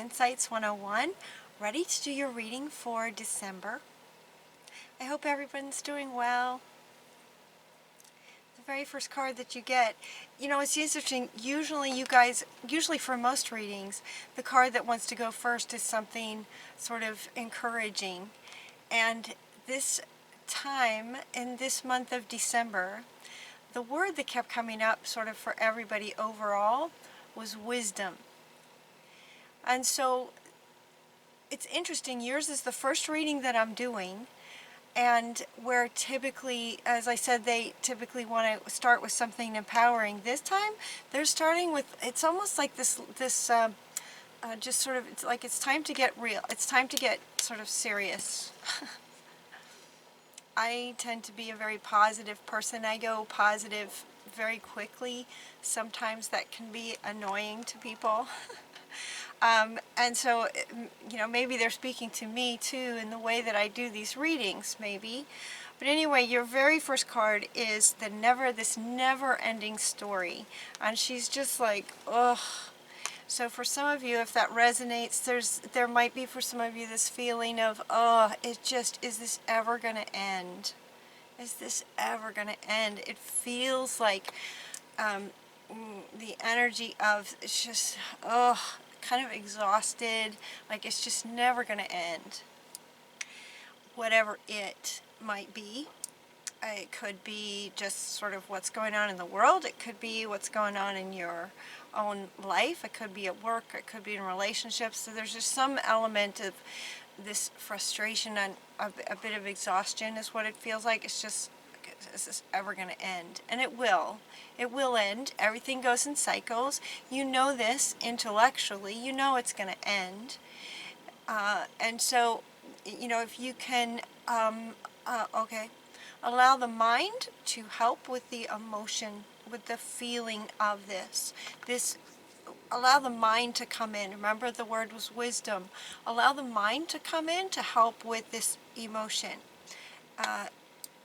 Insights 101, ready to do your reading for December. I hope everyone's doing well. The very first card that you get, you know, it's interesting, usually for most readings, the card that wants to go first is something sort of encouraging. And this time, in this month of December, the word that kept coming up sort of for everybody overall was wisdom. And so it's interesting, yours is the first reading that I'm doing, and where typically, as I said, they typically want to start with something empowering. This time, they're starting with, it's almost like this just sort of, it's like it's time to get real. It's time to get sort of serious. I tend to be a very positive person. I go positive very quickly. Sometimes that can be annoying to people. And so, you know, maybe they're speaking to me too in the way that I do these readings, maybe. But anyway, your very first card is this never-ending story. And she's just like, ugh. So for some of you, if that resonates, there might be for some of you this feeling of, oh, is this ever going to end? Is this ever going to end? It feels like the energy of, it's just, oh, kind of exhausted, like it's just never going to end. Whatever it might be. It could be just sort of what's going on in the world. It could be what's going on in your own life. It could be at work. It could be in relationships. So there's just some element of this frustration and a bit of exhaustion is what it feels like. It's just, is this ever going to end? And it will. It will end. Everything goes in cycles. You know this intellectually. You know it's going to end. And so, you know, if you can, allow the mind to help with the emotion, with the feeling of this. Allow the mind to come in. Remember, the word was wisdom. Allow the mind to come in to help with this emotion.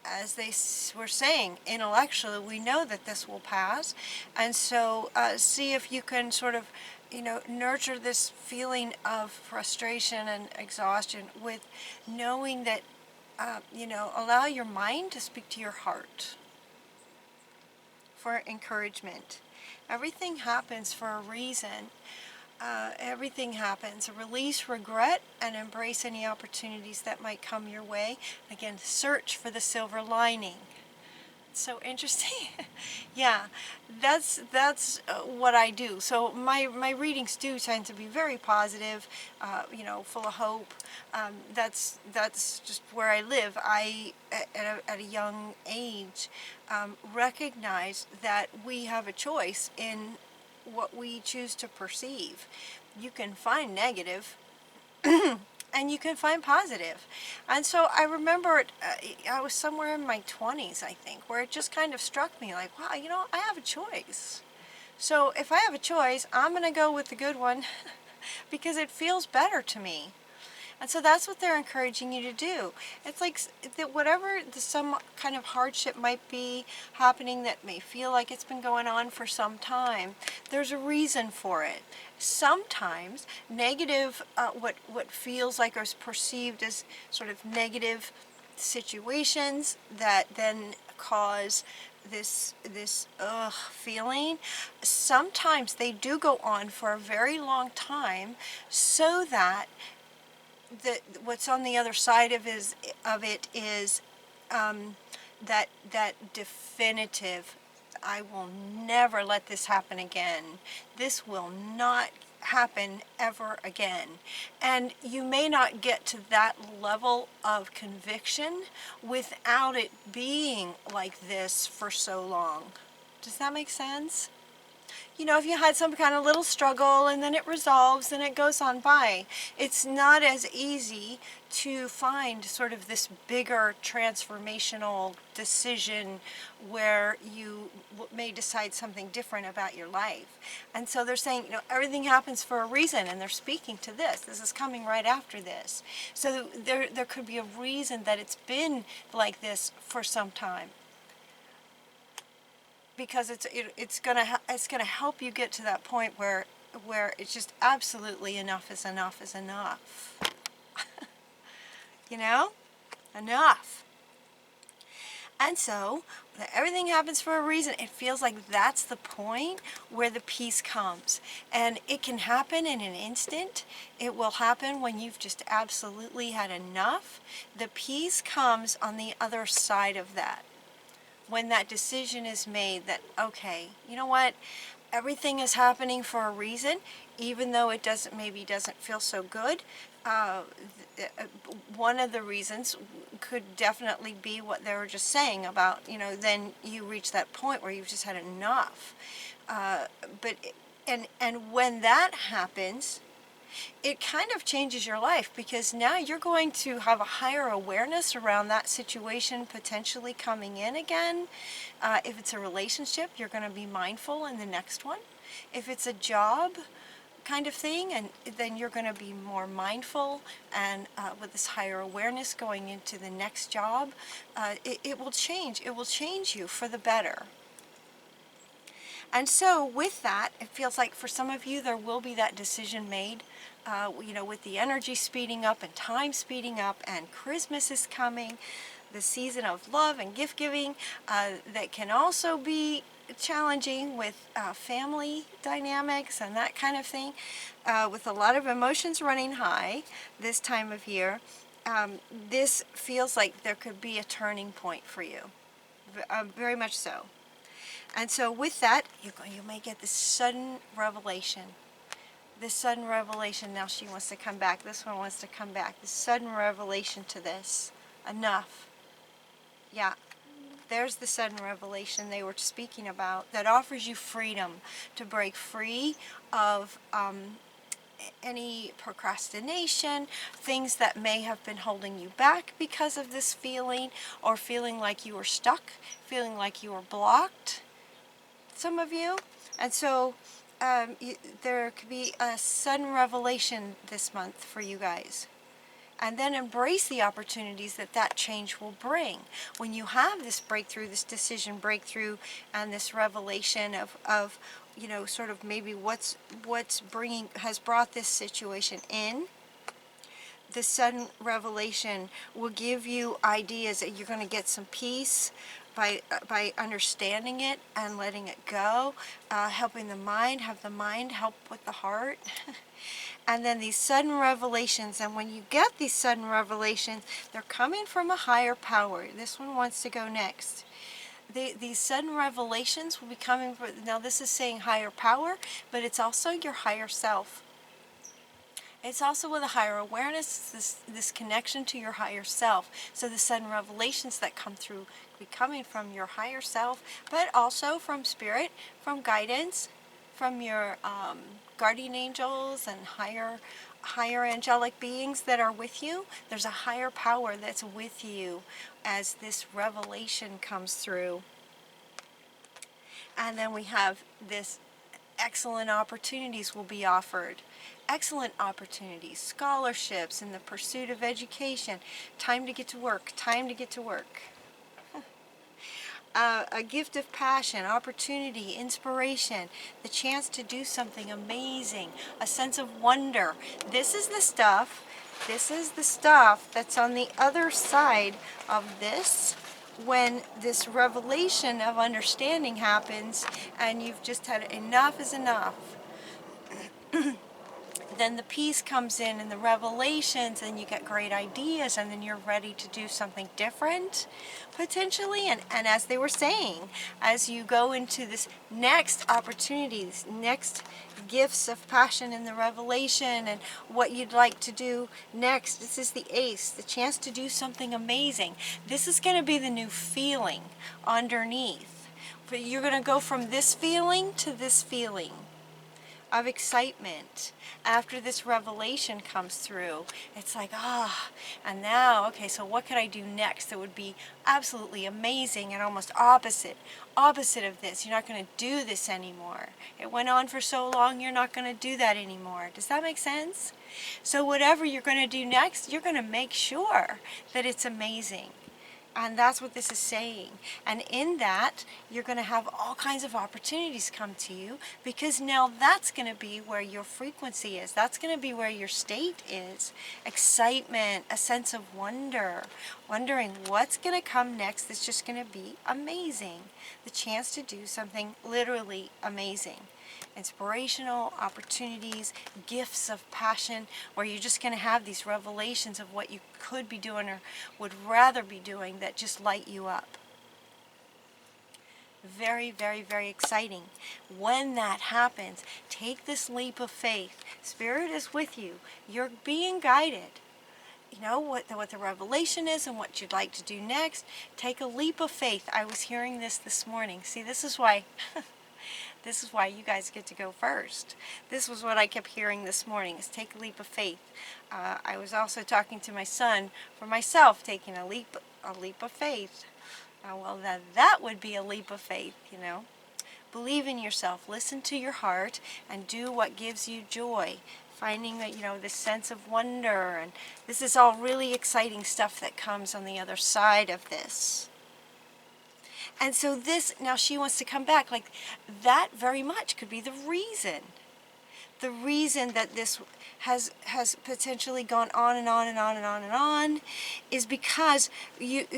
As they were saying, intellectually, we know that this will pass. And so see if you can sort of, you know, nurture this feeling of frustration and exhaustion with knowing that, you know, allow your mind to speak to your heart for encouragement. Everything happens for a reason. Everything happens. Release regret and embrace any opportunities that might come your way. Again, search for the silver lining. It's so interesting. Yeah, that's what I do. So my readings do tend to be very positive, you know, full of hope. That's just where I live. I, at a young age, recognize that we have a choice in what we choose to perceive. You can find negative and you can find positive. And so I remember I was somewhere in my 20s, I think, where it just kind of struck me like, wow, you know, I have a choice. So if I have a choice, I'm going to go with the good one because it feels better to me. And so that's what they're encouraging you to do. It's like that whatever some kind of hardship might be happening that may feel like it's been going on for some time, there's a reason for it. Sometimes negative, what feels like or is perceived as sort of negative situations that then cause this feeling, sometimes they do go on for a very long time so that what's on the other side of it is that definitive, I will never let this happen again. This will not happen ever again. And you may not get to that level of conviction without it being like this for so long. Does that make sense? You know, if you had some kind of little struggle and then it resolves and it goes on by, it's not as easy to find sort of this bigger transformational decision where you may decide something different about your life. And so they're saying, you know, everything happens for a reason, and they're speaking to this. This is coming right after this. So there could be a reason that it's been like this for some time. Because it's gonna help you get to that point where where it's just absolutely enough is enough is enough. You know? Enough. And so, everything happens for a reason. It feels like that's the point where the peace comes. And it can happen in an instant. It will happen when you've just absolutely had enough. The peace comes on the other side of that. When that decision is made that, okay, you know what? Everything is happening for a reason, even though it maybe doesn't feel so good. One of the reasons could definitely be what they were just saying about, then you reach that point where you've just had enough. And when that happens, it kind of changes your life, because now you're going to have a higher awareness around that situation potentially coming in again. If it's a relationship, you're going to be mindful in the next one. If it's a job kind of thing, and then you're going to be more mindful, and with this higher awareness going into the next job, it will change. It will change you for the better. And so with that, it feels like for some of you there will be that decision made, with the energy speeding up and time speeding up, and Christmas is coming, the season of love and gift giving, that can also be challenging with family dynamics and that kind of thing, with a lot of emotions running high this time of year. This feels like there could be a turning point for you, very much so. And so with that, you may get this sudden revelation. This sudden revelation, now she wants to come back, this one wants to come back. This sudden revelation to this. Enough. Yeah, there's the sudden revelation they were speaking about that offers you freedom to break free of any procrastination, things that may have been holding you back because of this feeling, or feeling like you were stuck, feeling like you were blocked. Some of you. And so there could be a sudden revelation this month for you guys. And then embrace the opportunities that change will bring. When you have this breakthrough, this decision breakthrough, and this revelation of sort of maybe has brought this situation in, the sudden revelation will give you ideas that you're going to get some peace by understanding it and letting it go, helping the mind, have the mind help with the heart. And then these sudden revelations, and when you get these sudden revelations, they're coming from a higher power. This one wants to go next. These sudden revelations will be coming from, now this is saying higher power, but it's also your higher self. It's also with a higher awareness, this connection to your higher self. So the sudden revelations that come through will be coming from your higher self, but also from spirit, from guidance, from your guardian angels and higher angelic beings that are with you. There's a higher power that's with you as this revelation comes through. And then we have this excellent opportunities will be offered. Excellent opportunities, scholarships in the pursuit of education, time to get to work, time to get to work. A gift of passion, opportunity, inspiration, the chance to do something amazing, a sense of wonder. This is the stuff that's on the other side of this. When this revelation of understanding happens and you've just had enough is enough, then the peace comes in and the revelations, and you get great ideas, and then you're ready to do something different, potentially. And as they were saying, as you go into this next opportunity, this next gifts of passion in the revelation and what you'd like to do next, this is the ace, the chance to do something amazing. This is going to be the new feeling underneath. But you're going to go from this feeling to this feeling of excitement. After this revelation comes through, it's like, and now, okay, so what could I do next that would be absolutely amazing and almost opposite of this? You're not going to do this anymore. It went on for so long, you're not going to do that anymore. Does that make sense? So whatever you're going to do next, you're going to make sure that it's amazing. And that's what this is saying. And in that, you're going to have all kinds of opportunities come to you, because now that's going to be where your frequency is. That's going to be where your state is. Excitement, a sense of wonder, wondering what's going to come next that's just going to be amazing. The chance to do something literally amazing. Inspirational opportunities, gifts of passion, where you're just going to have these revelations of what you could be doing or would rather be doing that just light you up. Very, very, very exciting. When that happens, take this leap of faith. Spirit is with you. You're being guided. You know what the revelation is and what you'd like to do next. Take a leap of faith. I was hearing this morning. See, this is why this is why you guys get to go first. This was what I kept hearing this morning, is take a leap of faith. I was also talking to my son for myself, taking a leap of faith. Well, that would be a leap of faith, you know. Believe in yourself, listen to your heart, and do what gives you joy. Finding that, you know, this sense of wonder, and this is all really exciting stuff that comes on the other side of this. And so this, now she wants to come back, like that very much could be the reason. The reason that this has potentially gone on and on and on and on and on is because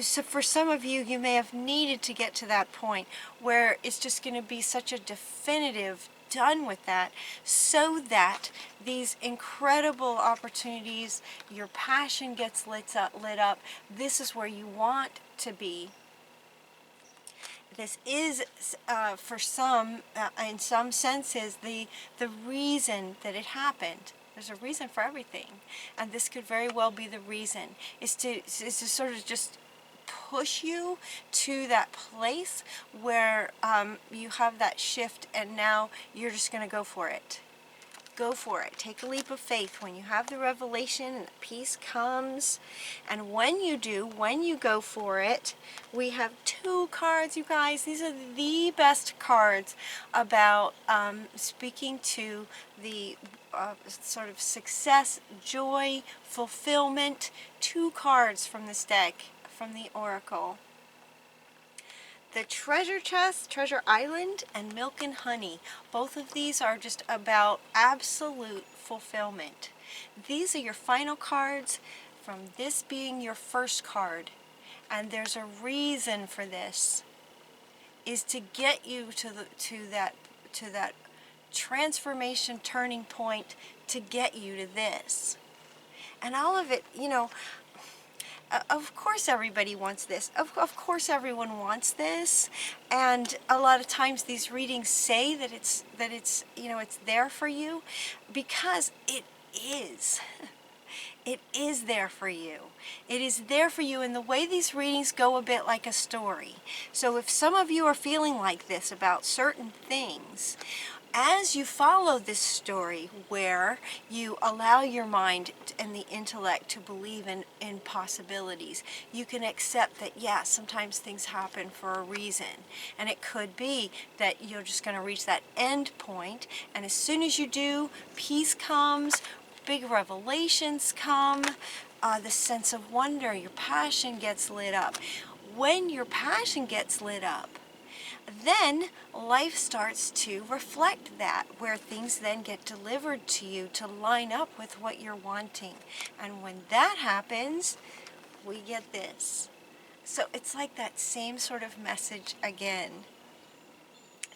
so for some of you, you may have needed to get to that point where it's just going to be such a definitive done with that, so that these incredible opportunities, your passion gets lit up. This is where you want to be. This is, for some, in some senses, the reason that it happened. There's a reason for everything, and this could very well be the reason. Is to sort of just push you to that place where you have that shift, and now you're just going to go for it. Go for it. Take a leap of faith. When you have the revelation and the peace comes, and when you do, when you go for it, we have 2 cards, you guys. These are the best cards about speaking to the sort of success, joy, fulfillment. 2 cards from this deck, from the Oracle. The Treasure Chest, Treasure Island, and Milk and Honey. Both of these are just about absolute fulfillment. These are your final cards, from this being your first card. And there's a reason for this, is to get you to that transformation turning point, to get you to this. And all of it, you know, of course everybody wants this. Of course everyone wants this. And a lot of times these readings say that it's you know, it's there for you, because it is. It is there for you. It is there for you, and the way these readings go a bit like a story. So if some of you are feeling like this about certain things, as you follow this story where you allow your mind and the intellect to believe in possibilities, you can accept that, yeah, sometimes things happen for a reason. And it could be that you're just going to reach that end point, and as soon as you do, peace comes, big revelations come, the sense of wonder, your passion gets lit up. When your passion gets lit up, then life starts to reflect that, where things then get delivered to you to line up with what you're wanting. And when that happens, we get this. So it's like that same sort of message again.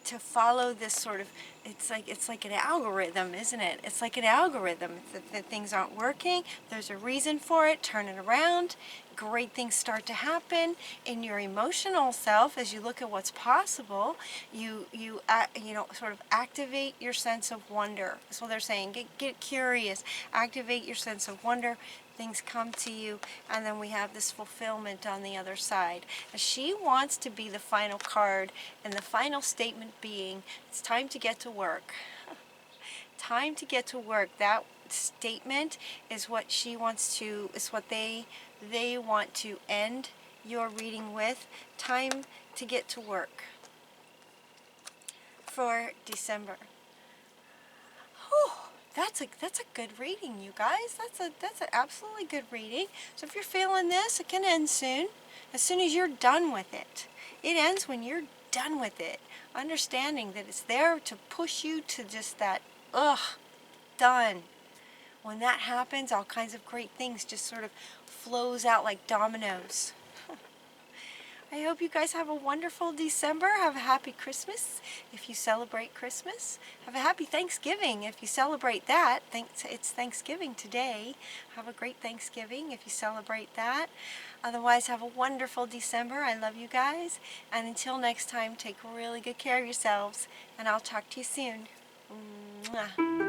To follow this sort of, it's like an algorithm, isn't it? It's like an algorithm. If things aren't working, there's a reason for it. Turn it around. Great things start to happen in your emotional self as you look at what's possible. You know, sort of activate your sense of wonder. That's what they're saying. Get curious. Activate your sense of wonder. Things come to you, and then we have this fulfillment on the other side. She wants to be the final card, and the final statement being, it's time to get to work. Time to get to work. That statement is what she wants to, is what they want to end your reading with. Time to get to work for December. Whew. That's a good reading, you guys. That's an absolutely good reading. So if you're feeling this, it can end soon. as soon as you're done with it. It ends when you're done with it. Understanding that it's there to push you to just that, ugh, done. When that happens, all kinds of great things just sort of flows out like dominoes. I hope you guys have a wonderful December. Have a happy Christmas if you celebrate Christmas. Have a happy Thanksgiving if you celebrate that. It's Thanksgiving today. Have a great Thanksgiving if you celebrate that. Otherwise, have a wonderful December. I love you guys. And until next time, take really good care of yourselves. And I'll talk to you soon. Mwah.